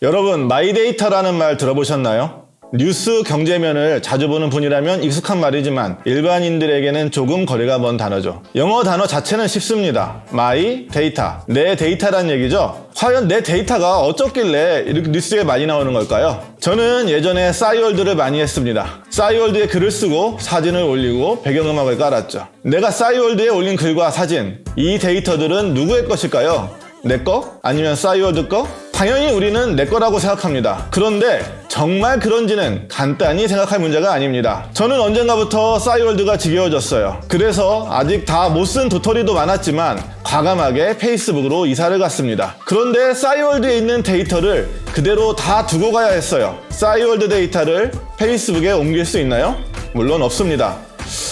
여러분, 마이데이터라는 말 들어보셨나요? 뉴스 경제면을 자주 보는 분이라면 익숙한 말이지만 일반인들에게는 조금 거리가 먼 단어죠. 영어 단어 자체는 쉽습니다. 마이 데이터, 내 데이터란 얘기죠. 과연 내 데이터가 어쩌길래 이렇게 뉴스에 많이 나오는 걸까요? 저는 예전에 싸이월드를 많이 했습니다. 싸이월드에 글을 쓰고 사진을 올리고 배경음악을 깔았죠. 내가 싸이월드에 올린 글과 사진, 이 데이터들은 누구의 것일까요? 내 거? 아니면 싸이월드 거? 당연히 우리는 내 거라고 생각합니다. 그런데 정말 그런지는 간단히 생각할 문제가 아닙니다. 저는 언젠가부터 싸이월드가 지겨워졌어요. 그래서 아직 다 못 쓴 도토리도 많았지만 과감하게 페이스북으로 이사를 갔습니다. 그런데 싸이월드에 있는 데이터를 그대로 다 두고 가야 했어요. 싸이월드 데이터를 페이스북에 옮길 수 있나요? 물론 없습니다.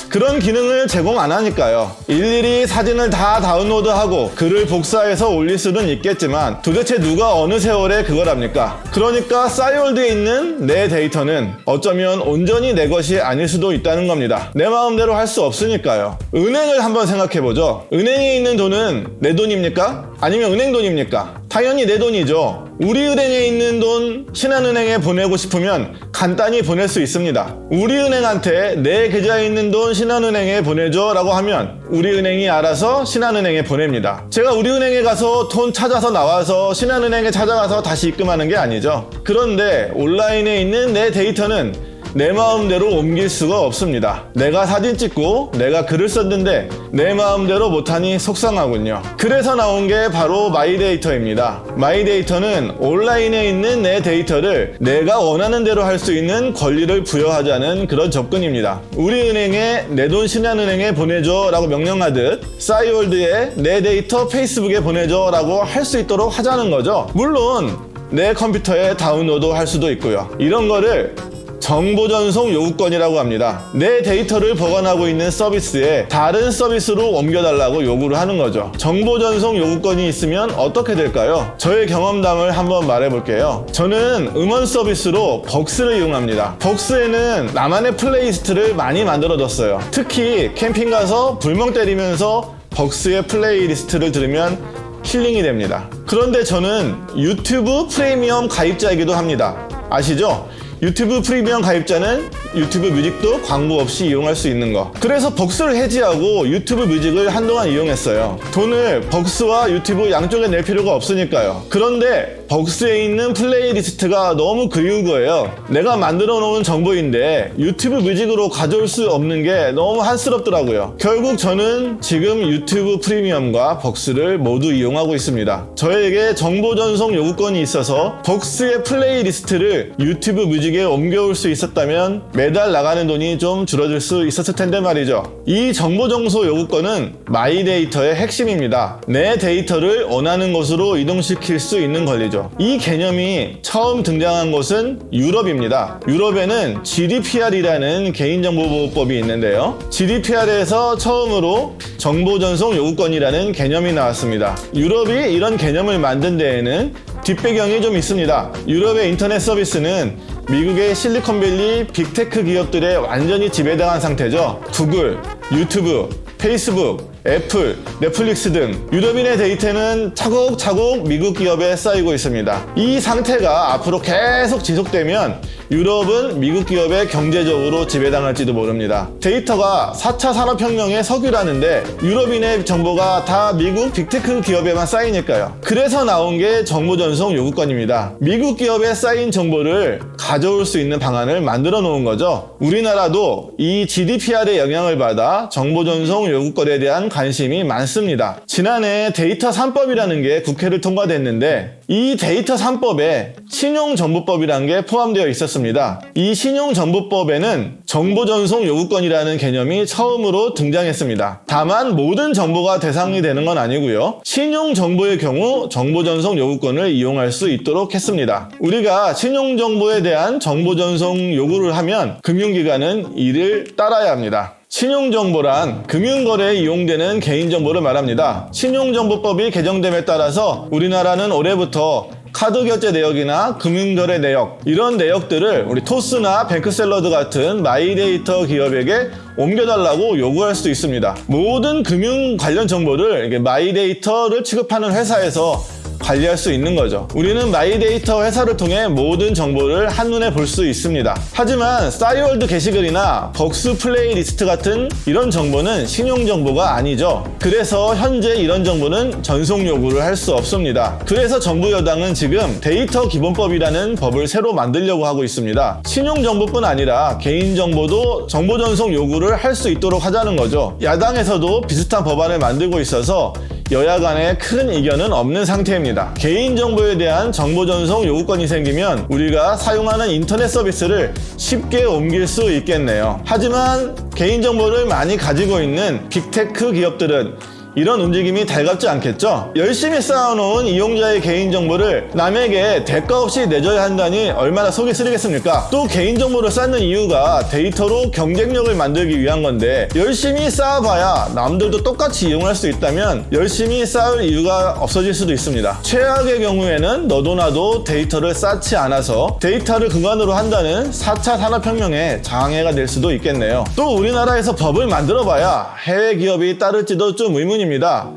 그런 기능을 제공 안 하니까요. 일일이 사진을 다 다운로드하고 글을 복사해서 올릴 수는 있겠지만 도대체 누가 어느 세월에 그걸 합니까? 그러니까 싸이월드에 있는 내 데이터는 어쩌면 온전히 내 것이 아닐 수도 있다는 겁니다. 내 마음대로 할 수 없으니까요. 은행을 한번 생각해보죠. 은행에 있는 돈은 내 돈입니까? 아니면 은행 돈입니까? 당연히 내 돈이죠. 우리은행에 있는 돈 신한은행에 보내고 싶으면 간단히 보낼 수 있습니다. 우리은행한테 내 계좌에 있는 돈 신한은행에 보내줘 라고 하면 우리은행이 알아서 신한은행에 보냅니다. 제가 우리은행에 가서 돈 찾아서 나와서 신한은행에 찾아가서 다시 입금하는 게 아니죠. 그런데 온라인에 있는 내 데이터는 내 마음대로 옮길 수가 없습니다. 내가 사진 찍고 내가 글을 썼는데 내 마음대로 못하니 속상하군요. 그래서 나온 게 바로 마이데이터입니다. 마이데이터는 온라인에 있는 내 데이터를 내가 원하는 대로 할 수 있는 권리를 부여하자는 그런 접근입니다. 우리은행에 내 돈 신한은행에 보내줘 라고 명령하듯 싸이월드에 내 데이터 페이스북에 보내줘 라고 할 수 있도록 하자는 거죠. 물론 내 컴퓨터에 다운로드 할 수도 있고요. 이런 거를 정보 전송 요구권이라고 합니다. 내 데이터를 보관하고 있는 서비스에 다른 서비스로 옮겨달라고 요구를 하는 거죠. 정보 전송 요구권이 있으면 어떻게 될까요? 저의 경험담을 한번 말해볼게요. 저는 음원 서비스로 벅스를 이용합니다. 벅스에는 나만의 플레이리스트를 많이 만들어뒀어요. 특히 캠핑 가서 불멍 때리면서 벅스의 플레이리스트를 들으면 힐링이 됩니다. 그런데 저는 유튜브 프리미엄 가입자이기도 합니다. 아시죠? 유튜브 프리미엄 가입자는 유튜브 뮤직도 광고 없이 이용할 수 있는 거. 그래서 벅스를 해지하고 유튜브 뮤직을 한동안 이용했어요. 돈을 벅스와 유튜브 양쪽에 낼 필요가 없으니까요. 그런데 벅스에 있는 플레이리스트가 너무 그리운 거예요. 내가 만들어 놓은 정보인데 유튜브 뮤직으로 가져올 수 없는 게 너무 한스럽더라고요. 결국 저는 지금 유튜브 프리미엄과 벅스를 모두 이용하고 있습니다. 저에게 정보 전송 요구권이 있어서 벅스의 플레이리스트를 유튜브 뮤직에 옮겨올 수 있었다면 매달 나가는 돈이 좀 줄어들 수 있었을 텐데 말이죠. 이 정보 전송 요구권은 마이데이터의 핵심입니다. 내 데이터를 원하는 곳으로 이동시킬 수 있는 권리죠. 이 개념이 처음 등장한 곳은 유럽입니다. 유럽에는 GDPR이라는 개인정보보호법이 있는데요. GDPR에서 처음으로 정보전송 요구권이라는 개념이 나왔습니다. 유럽이 이런 개념을 만든 데에는 뒷배경이 좀 있습니다. 유럽의 인터넷 서비스는 미국의 실리콘밸리 빅테크 기업들에 완전히 지배당한 상태죠. 구글, 유튜브, 페이스북, 애플, 넷플릭스 등 유럽인의 데이터는 차곡차곡 미국 기업에 쌓이고 있습니다. 이 상태가 앞으로 계속 지속되면 유럽은 미국 기업에 경제적으로 지배당할지도 모릅니다. 데이터가 4차 산업혁명의 석유라는데 유럽인의 정보가 다 미국 빅테크 기업에만 쌓이니까요. 그래서 나온 게 정보전송 요구권입니다. 미국 기업에 쌓인 정보를 가져올 수 있는 방안을 만들어 놓은 거죠. 우리나라도 이 GDPR의 영향을 받아 정보전송 요구권에 대한 관심이 많습니다. 지난해 데이터 3법이라는 게 국회를 통과됐는데 이 데이터 3법에 신용정보법이라는 게 포함되어 있었습니다. 이 신용정보법에는 정보전송 요구권이라는 개념이 처음으로 등장했습니다. 다만 모든 정보가 대상이 되는 건 아니고요. 신용정보의 경우 정보전송 요구권을 이용할 수 있도록 했습니다. 우리가 신용정보에 대한 정보전송 요구를 하면 금융기관은 이를 따라야 합니다. 신용정보란 금융거래에 이용되는 개인정보를 말합니다. 신용정보법이 개정됨에 따라서 우리나라는 올해부터 카드 결제 내역이나 금융거래 내역, 이런 내역들을 우리 토스나 뱅크샐러드 같은 마이데이터 기업에게 옮겨달라고 요구할 수도 있습니다. 모든 금융 관련 정보를 마이데이터를 취급하는 회사에서 관리할 수 있는 거죠. 우리는 마이데이터 회사를 통해 모든 정보를 한눈에 볼 수 있습니다. 하지만 싸이월드 게시글이나 벅스 플레이리스트 같은 이런 정보는 신용정보가 아니죠. 그래서 현재 이런 정보는 전송 요구를 할 수 없습니다. 그래서 정부 여당은 지금 데이터 기본법이라는 법을 새로 만들려고 하고 있습니다. 신용정보뿐 아니라 개인정보도 정보 전송 요구를 할 수 있도록 하자는 거죠. 야당에서도 비슷한 법안을 만들고 있어서 여야 간에 큰 이견은 없는 상태입니다. 개인정보에 대한 정보 전송 요구권이 생기면 우리가 사용하는 인터넷 서비스를 쉽게 옮길 수 있겠네요. 하지만 개인정보를 많이 가지고 있는 빅테크 기업들은 이런 움직임이 달갑지 않겠죠? 열심히 쌓아놓은 이용자의 개인정보를 남에게 대가 없이 내줘야 한다니 얼마나 속이 쓰리겠습니까? 또 개인정보를 쌓는 이유가 데이터로 경쟁력을 만들기 위한 건데 열심히 쌓아봐야 남들도 똑같이 이용할 수 있다면 열심히 쌓을 이유가 없어질 수도 있습니다. 최악의 경우에는 너도 나도 데이터를 쌓지 않아서 데이터를 근간으로 한다는 4차 산업혁명에 장애가 될 수도 있겠네요. 또 우리나라에서 법을 만들어봐야 해외 기업이 따를지도 좀 의문입니다.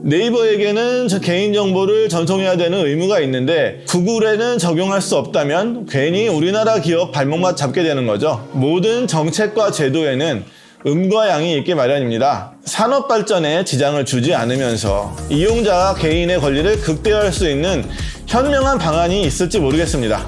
네이버에게는 개인정보를 전송해야 되는 의무가 있는데 구글에는 적용할 수 없다면 괜히 우리나라 기업 발목만 잡게 되는 거죠. 모든 정책과 제도에는 음과 양이 있게 마련입니다. 산업 발전에 지장을 주지 않으면서 이용자 개인의 권리를 극대화할 수 있는 현명한 방안이 있을지 모르겠습니다.